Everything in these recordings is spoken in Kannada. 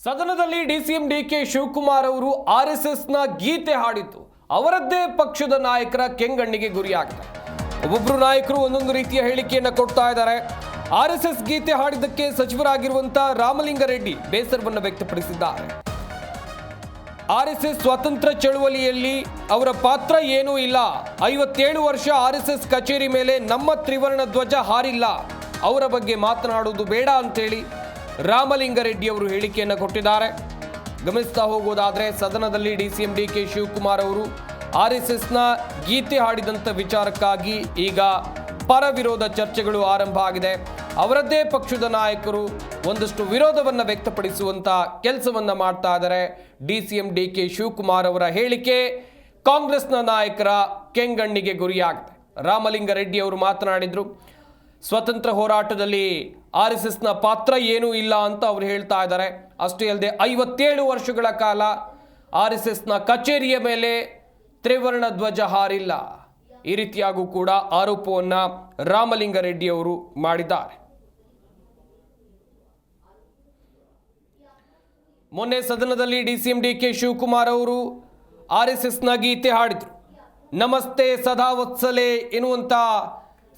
ಸದನದಲ್ಲಿ ಡಿಸಿಎಂ ಡಿಕೆ ಶಿವಕುಮಾರ್ ಅವರು ಆರ್ಎಸ್ಎಸ್ನ ಗೀತೆ ಹಾಡಿದ್ದು ಅವರದ್ದೇ ಪಕ್ಷದ ನಾಯಕರ ಕೆಂಗಣ್ಣಿಗೆ ಗುರಿಯಾಗಿದೆ. ಒಬ್ಬೊಬ್ಬರು ನಾಯಕರು ಒಂದೊಂದು ರೀತಿಯ ಹೇಳಿಕೆಯನ್ನು ಕೊಡ್ತಾ ಇದ್ದಾರೆ. ಆರ್ಎಸ್ಎಸ್ ಗೀತೆ ಹಾಡಿದ್ದಕ್ಕೆ ಸಚಿವರಾಗಿರುವಂತಹ ರಾಮಲಿಂಗಾರೆಡ್ಡಿ ಬೇಸರವನ್ನು ವ್ಯಕ್ತಪಡಿಸಿದ್ದಾರೆ. ಆರ್ಎಸ್ಎಸ್ ಸ್ವಾತಂತ್ರ್ಯ ಚಳವಳಿಯಲ್ಲಿ ಅವರ ಪಾತ್ರ ಏನೂ ಇಲ್ಲ. 57 ವರ್ಷ ಆರ್ಎಸ್ಎಸ್ ಕಚೇರಿ ಮೇಲೆ ನಮ್ಮ ತ್ರಿವರ್ಣ ಧ್ವಜ ಹಾರಿಲ್ಲ. ಅವರ ಬಗ್ಗೆ ಮಾತನಾಡುವುದು ಬೇಡ ಅಂತೇಳಿ ರಾಮಲಿಂಗಾರೆಡ್ಡಿ ಅವರು ಹೇಳಿಕೆಯನ್ನು ಕೊಟ್ಟಿದ್ದಾರೆ. ಗಮನಿಸ್ತಾ ಹೋಗೋದಾದ್ರೆ ಸದನದಲ್ಲಿ ಡಿಸಿಎಂ ಡಿಕೆ ಶಿವಕುಮಾರ್ ಅವರು ಆರ್ಎಸ್ಎಸ್ನ ಗೀತೆ ಹಾಡಿದಂಥ ವಿಚಾರಕ್ಕಾಗಿ ಈಗ ಪರ ವಿರೋಧ ಚರ್ಚೆಗಳು ಆರಂಭ ಆಗಿದೆ. ಅವರದ್ದೇ ಪಕ್ಷದ ನಾಯಕರು ಒಂದಷ್ಟು ವಿರೋಧವನ್ನು ವ್ಯಕ್ತಪಡಿಸುವಂತ ಕೆಲಸವನ್ನ ಮಾಡ್ತಾ ಇದ್ದಾರೆ. ಡಿಸಿಎಂ ಡಿಕೆ ಶಿವಕುಮಾರ್ ಅವರ ಹೇಳಿಕೆ ಕಾಂಗ್ರೆಸ್ನ ನಾಯಕರ ಕೆಂಗಣ್ಣಿಗೆ ಗುರಿಯಾಗಿದೆ. ರಾಮಲಿಂಗಾರೆಡ್ಡಿ ಅವರು ಮಾತನಾಡಿದ್ರು. ಸ್ವತಂತ್ರ ಹೋರಾಟದಲ್ಲಿ ಆರ್ಎಸ್ಎಸ್ನ ಪಾತ್ರ ಏನೂ ಇಲ್ಲ ಅಂತ ಅವರು ಹೇಳ್ತಾ ಇದ್ದಾರೆ. ಅಷ್ಟೇ ಅಲ್ಲದೆ 57 ವರ್ಷಗಳ ಕಾಲ ಆರ್ಎಸ್ಎಸ್ನ ಕಚೇರಿಯ ಮೇಲೆ ತ್ರಿವರ್ಣ ಧ್ವಜ ಹಾರಿಲ್ಲ. ಈ ರೀತಿಯಾಗೂ ಕೂಡ ಆರೋಪವನ್ನು ರಾಮಲಿಂಗಾರೆಡ್ಡಿ ಅವರು ಮಾಡಿದ್ದಾರೆ. ಮೊನ್ನೆ ಸದನದಲ್ಲಿ ಡಿಸಿಎಂ ಡಿಕೆ ಶಿವಕುಮಾರ್ ಅವರು ಆರ್ಎಸ್ಎಸ್ನ ಗೀತೆ ಹಾಡಿದರು. ನಮಸ್ತೆ ಸದಾ ವತ್ಸಲೆ ಎನ್ನುವಂಥ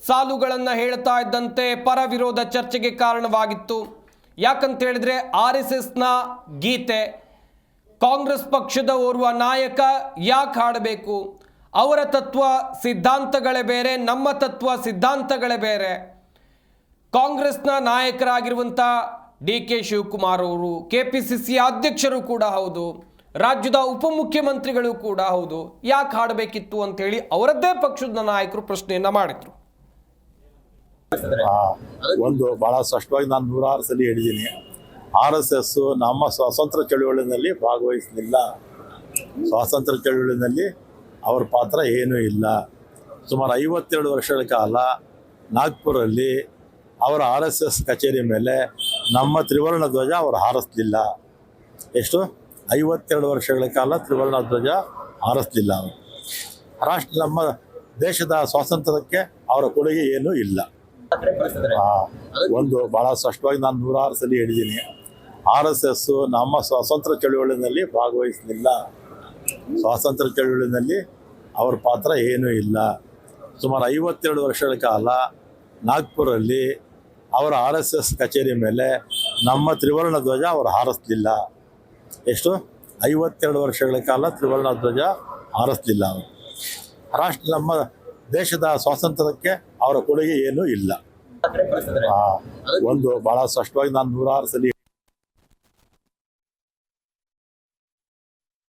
ಸಾಲುಗಳನ್ನು ಹೇಳ್ತಾ ಇದ್ದಂತೆ ಪರ ವಿರೋಧ ಚರ್ಚೆಗೆ ಕಾರಣವಾಗಿತ್ತು. ಯಾಕಂತ ಹೇಳಿದ್ರೆ ಆರ್ಎಸ್ಎಸ್ನ ಗೀತೆ ಕಾಂಗ್ರೆಸ್ ಪಕ್ಷದ ಓರ್ವ ನಾಯಕ ಯಾಕೆ ಹಾಡಬೇಕು? ಅವರ ತತ್ವ ಸಿದ್ಧಾಂತಗಳೇ ಬೇರೆ, ನಮ್ಮ ತತ್ವ ಸಿದ್ಧಾಂತಗಳೇ ಬೇರೆ. ಕಾಂಗ್ರೆಸ್ನ ನಾಯಕರಾಗಿರುವಂಥ ಡಿ ಕೆ ಶಿವಕುಮಾರ್ ಅವರು ಕೆಪಿಸಿಸಿ ಅಧ್ಯಕ್ಷರು ಕೂಡ ಹೌದು, ರಾಜ್ಯದ ಉಪಮುಖ್ಯಮಂತ್ರಿಗಳು ಕೂಡ ಹೌದು. ಯಾಕೆ ಹಾಡಬೇಕಿತ್ತು ಅಂತೇಳಿ ಅವರದ್ದೇ ಪಕ್ಷದ ನಾಯಕರು ಪ್ರಶ್ನೆಯನ್ನ ಮಾಡಿದ್ರು. ಒಂದು ಬಹಳ ಸ್ಪಷ್ಟವಾಗಿ ನಾನು 106 ಸಲ ಹೇಳಿದ್ದೀನಿ, RSS ನಮ್ಮ ಸ್ವಾತಂತ್ರ್ಯ ಚಳುವಳಿನಲ್ಲಿ ಭಾಗವಹಿಸಲಿಲ್ಲ. ಸ್ವಾತಂತ್ರ್ಯ ಚಳುವಳಿನಲ್ಲಿ ಅವರ ಪಾತ್ರ ಏನೂ ಇಲ್ಲ. ಸುಮಾರು 52 ವರ್ಷಗಳ ಕಾಲ ನಾಗ್ಪುರಲ್ಲಿ ಅವರ RSS ಕಚೇರಿ ಮೇಲೆ ನಮ್ಮ ತ್ರಿವರ್ಣ ಧ್ವಜ ಅವರು ಹಾರಿಸಲಿಲ್ಲ. ಎಷ್ಟು 52 ವರ್ಷಗಳ ಕಾಲ ತ್ರಿವರ್ಣ ಧ್ವಜ ಹಾರಿಸಲಿಲ್ಲ. ರಾಷ್ಟ್ರ ನಮ್ಮ ದೇಶದ ಸ್ವಾತಂತ್ರ್ಯಕ್ಕೆ ಅವರ ಕೊಡುಗೆ ಏನೂ ಇಲ್ಲ. ಒಂದು ಬಹಳ ಸ್ಪಷ್ಟವಾಗಿ ನಾನು 106 ಸಲ ಹೇಳಿದ್ದೀನಿ, RSS ನಮ್ಮ ಸ್ವಾತಂತ್ರ್ಯ ಚಳುವಳಿನಲ್ಲಿ ಭಾಗವಹಿಸಲಿಲ್ಲ. ಸ್ವಾತಂತ್ರ್ಯ ಚಳುವಳಿನಲ್ಲಿ ಅವರ ಪಾತ್ರ ಏನೂ ಇಲ್ಲ. ಸುಮಾರು 52 ವರ್ಷಗಳ ಕಾಲ ನಾಗ್ಪುರಲ್ಲಿ ಅವರ RSS ಕಚೇರಿ ಮೇಲೆ ನಮ್ಮ ತ್ರಿವರ್ಣ ಧ್ವಜ ಅವರು ಹಾರಿಸಲಿಲ್ಲ. ಎಷ್ಟು 52 ವರ್ಷಗಳ ಕಾಲ ತ್ರಿವರ್ಣ ಧ್ವಜ ಹಾರಿಸಲಿಲ್ಲ. ರಾಷ್ಟ್ರ ನಮ್ಮ ದೇಶದ ಸ್ವಾತಂತ್ರ್ಯಕ್ಕೆ ಅವರ ಕೊಡುಗೆ ಏನೂ ಇಲ್ಲ. ಒಂದು ಬಹಳ ಸ್ಪಷ್ಟವಾಗಿ ನಾನು 106 ಸಲ